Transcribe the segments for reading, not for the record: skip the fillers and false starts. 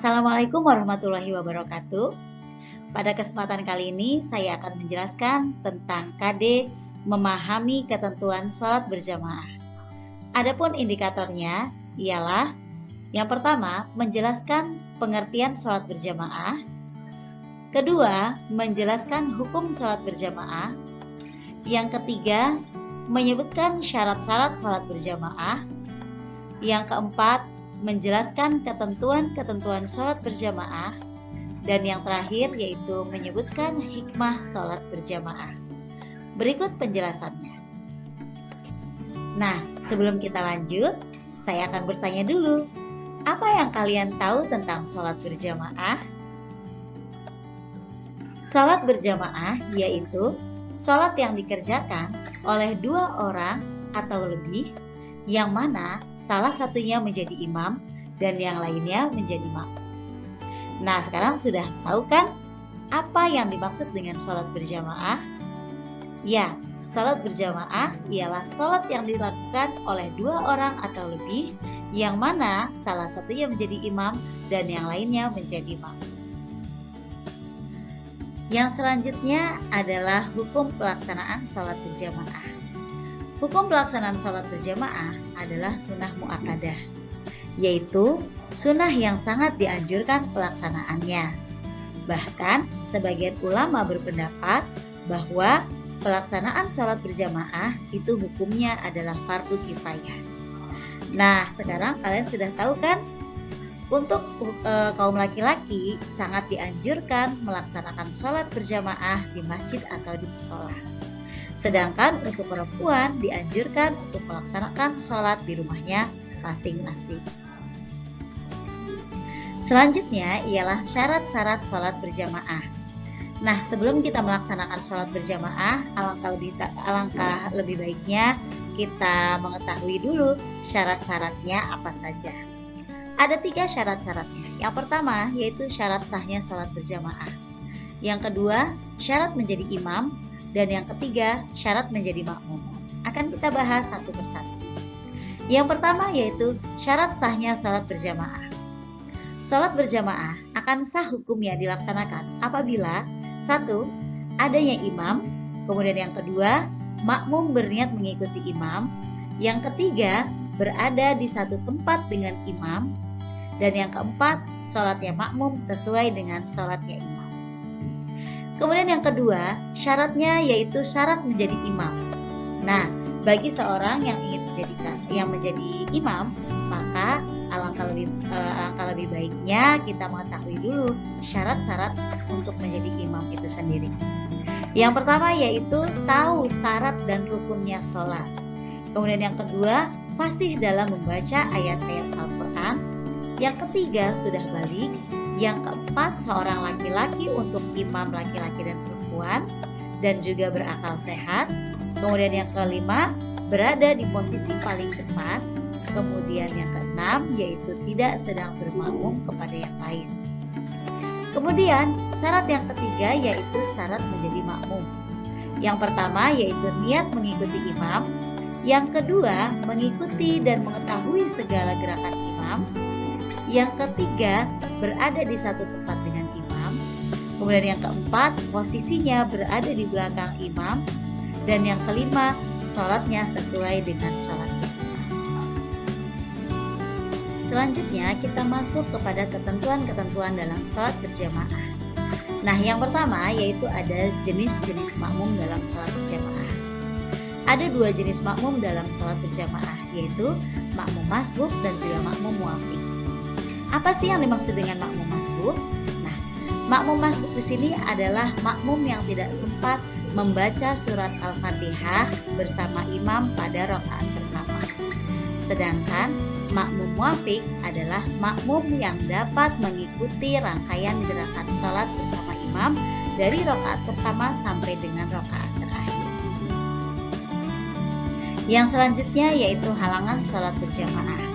Assalamualaikum warahmatullahi wabarakatuh. Pada kesempatan kali ini saya akan menjelaskan tentang KD memahami ketentuan sholat berjamaah. Adapun indikatornya ialah yang pertama, menjelaskan pengertian sholat berjamaah. Kedua, menjelaskan hukum sholat berjamaah. Yang ketiga, menyebutkan syarat-syarat sholat berjamaah. Yang keempat, menjelaskan ketentuan-ketentuan sholat berjamaah. Dan yang terakhir yaitu menyebutkan hikmah sholat berjamaah. Berikut penjelasannya. Nah, sebelum kita lanjut, saya akan bertanya dulu, apa yang kalian tahu tentang sholat berjamaah? Sholat berjamaah yaitu sholat yang dikerjakan oleh dua orang atau lebih, yang mana salah satunya menjadi imam dan yang lainnya menjadi makmum. Nah, sekarang sudah tahu kan apa yang dimaksud dengan sholat berjamaah? Ya, sholat berjamaah ialah sholat yang dilakukan oleh dua orang atau lebih, yang mana salah satunya menjadi imam dan yang lainnya menjadi makmum. Yang selanjutnya adalah hukum pelaksanaan sholat berjamaah. Hukum pelaksanaan sholat berjamaah adalah sunnah muakkadah, yaitu sunnah yang sangat dianjurkan pelaksanaannya. Bahkan sebagian ulama berpendapat bahwa pelaksanaan sholat berjamaah itu hukumnya adalah fardu kifayah. Nah, sekarang kalian sudah tahu kan? Untuk kaum laki-laki sangat dianjurkan melaksanakan sholat berjamaah di masjid atau di musola. Sedangkan untuk perempuan dianjurkan untuk melaksanakan sholat di rumahnya masing-masing. Selanjutnya ialah syarat-syarat sholat berjamaah. Nah, sebelum kita melaksanakan sholat berjamaah, alangkah lebih baiknya kita mengetahui dulu syarat-syaratnya apa saja. Ada 3 syarat-syaratnya. Yang pertama yaitu syarat sahnya sholat berjamaah. Yang kedua, syarat menjadi imam. Dan yang ketiga, syarat menjadi makmum. Akan kita bahas satu persatu. Yang pertama yaitu syarat sahnya sholat berjamaah. Sholat berjamaah akan sah hukumnya dilaksanakan apabila 1. Adanya imam. Kemudian yang kedua, makmum berniat mengikuti imam. Yang ketiga, berada di satu tempat dengan imam. Dan yang keempat, sholatnya makmum sesuai dengan sholatnya imam. Kemudian yang kedua, syaratnya yaitu syarat menjadi imam. Nah, bagi seorang yang ingin menjadi imam, maka alangkah lebih baiknya kita mengetahui dulu syarat-syarat untuk menjadi imam itu sendiri. Yang pertama yaitu tahu syarat dan rukunnya sholat. Kemudian yang kedua, fasih dalam membaca ayat-ayat Al-Quran. Yang ketiga, sudah balik. Yang keempat, seorang laki-laki untuk imam laki-laki dan perempuan dan juga berakal sehat. Kemudian yang kelima, berada di posisi paling depan. Kemudian yang keenam, yaitu tidak sedang bermakmum kepada yang lain. Kemudian syarat yang ketiga yaitu syarat menjadi makmum. Yang pertama yaitu niat mengikuti imam. Yang kedua, mengikuti dan mengetahui segala gerakan imam. Yang ketiga, berada di satu tempat dengan imam. Kemudian yang keempat, posisinya berada di belakang imam. Dan yang kelima, sholatnya sesuai dengan sholatnya. Selanjutnya kita masuk kepada ketentuan-ketentuan dalam sholat berjamaah. Nah, yang pertama yaitu ada jenis-jenis makmum dalam sholat berjamaah. Ada 2 jenis makmum dalam sholat berjamaah, yaitu makmum masbuk dan juga makmum muwafiq. Apa sih yang dimaksud dengan makmum masbuk? Nah, makmum masbuk di sini adalah makmum yang tidak sempat membaca surat Al-Fatihah bersama imam pada rakaat pertama. Sedangkan makmum muwafiq adalah makmum yang dapat mengikuti rangkaian gerakan sholat bersama imam dari rakaat pertama sampai dengan rakaat terakhir. Yang selanjutnya yaitu halangan sholat berjamaah.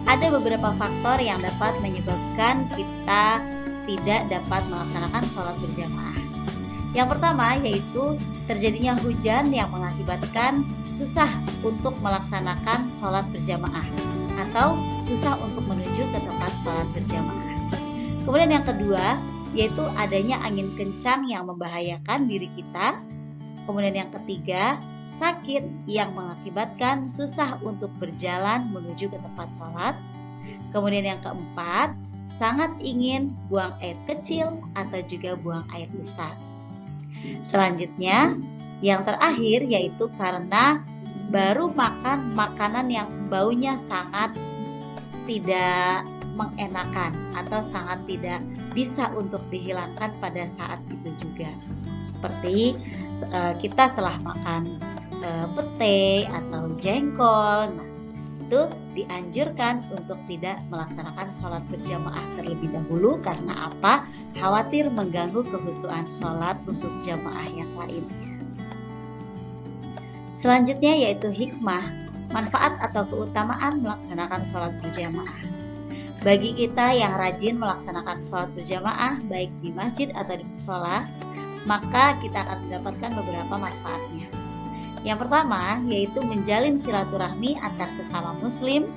Ada beberapa faktor yang dapat menyebabkan kita tidak dapat melaksanakan sholat berjamaah. Yang pertama yaitu terjadinya hujan yang mengakibatkan susah untuk melaksanakan sholat berjamaah atau susah untuk menuju ke tempat sholat berjamaah. Kemudian yang kedua, yaitu adanya angin kencang yang membahayakan diri kita. Kemudian yang ketiga, sakit yang mengakibatkan susah untuk berjalan menuju ke tempat sholat. Kemudian yang keempat, sangat ingin buang air kecil atau juga buang air besar. Selanjutnya, yang terakhir yaitu karena baru makan makanan yang baunya sangat tidak mengenakan atau sangat tidak bisa untuk dihilangkan pada saat itu juga. Seperti kita setelah makan pete atau jengkol, nah itu dianjurkan untuk tidak melaksanakan sholat berjamaah terlebih dahulu. Karena apa? Khawatir mengganggu kehusuan sholat untuk jamaah yang lainnya. Selanjutnya yaitu hikmah, manfaat atau keutamaan melaksanakan sholat berjamaah. Bagi kita yang rajin melaksanakan sholat berjamaah baik di masjid atau di mushola, maka kita akan mendapatkan beberapa manfaatnya. Yang pertama yaitu menjalin silaturahmi antar sesama muslim.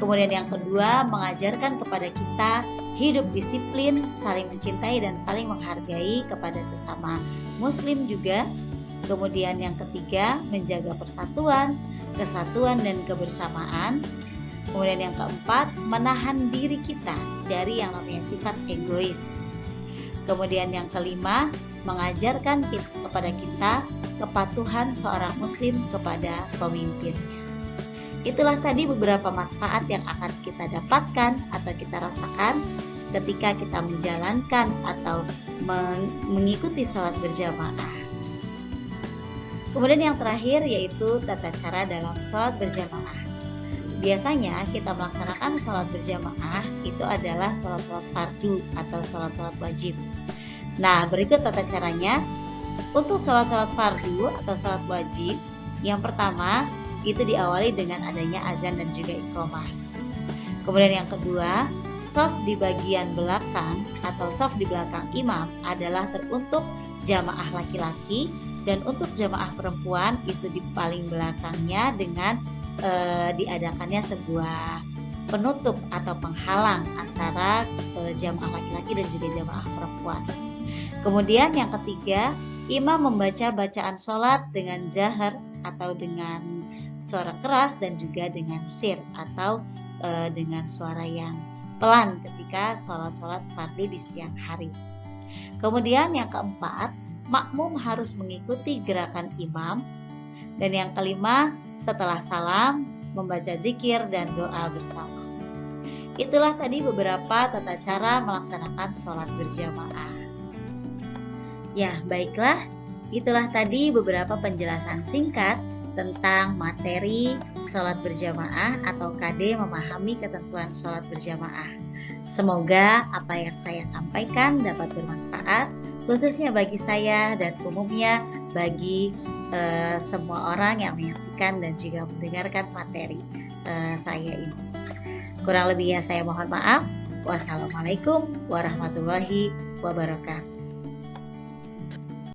Kemudian yang kedua, mengajarkan kepada kita hidup disiplin, saling mencintai dan saling menghargai kepada sesama muslim juga. Kemudian yang ketiga, menjaga persatuan, kesatuan dan kebersamaan. Kemudian yang keempat, menahan diri kita dari yang namanya sifat egois. Kemudian yang kelima, mengajarkan kepada kita kepatuhan seorang muslim kepada pemimpinnya. Itulah tadi beberapa manfaat yang akan kita dapatkan atau kita rasakan ketika kita menjalankan atau mengikuti sholat berjamaah. Kemudian yang terakhir yaitu tata cara dalam sholat berjamaah. Biasanya kita melaksanakan sholat berjamaah itu adalah sholat-sholat fardu atau sholat-sholat wajib. Nah, berikut tata caranya. Untuk sholat-sholat fardu atau sholat wajib, yang pertama itu diawali dengan adanya azan dan juga iqamah. Kemudian yang kedua, shaf di bagian belakang atau shaf di belakang imam adalah teruntuk jamaah laki-laki, dan untuk jamaah perempuan itu di paling belakangnya dengan diadakannya sebuah penutup atau penghalang antara jamaah laki-laki dan juga jamaah perempuan. Kemudian yang ketiga, imam membaca bacaan sholat dengan jahar atau dengan suara keras dan juga dengan sir atau dengan suara yang pelan ketika sholat-sholat fardu di siang hari. Kemudian yang keempat, makmum harus mengikuti gerakan imam. Dan yang kelima, setelah salam membaca zikir dan doa bersama. Itulah tadi beberapa tata cara melaksanakan sholat berjamaah. Ya, baiklah, itulah tadi beberapa penjelasan singkat tentang materi sholat berjamaah atau KD memahami ketentuan sholat berjamaah. Semoga apa yang saya sampaikan dapat bermanfaat, khususnya bagi saya dan umumnya bagi semua orang yang menyaksikan dan juga mendengarkan materi saya ini. Kurang lebihnya saya mohon maaf. Wassalamualaikum warahmatullahi wabarakatuh.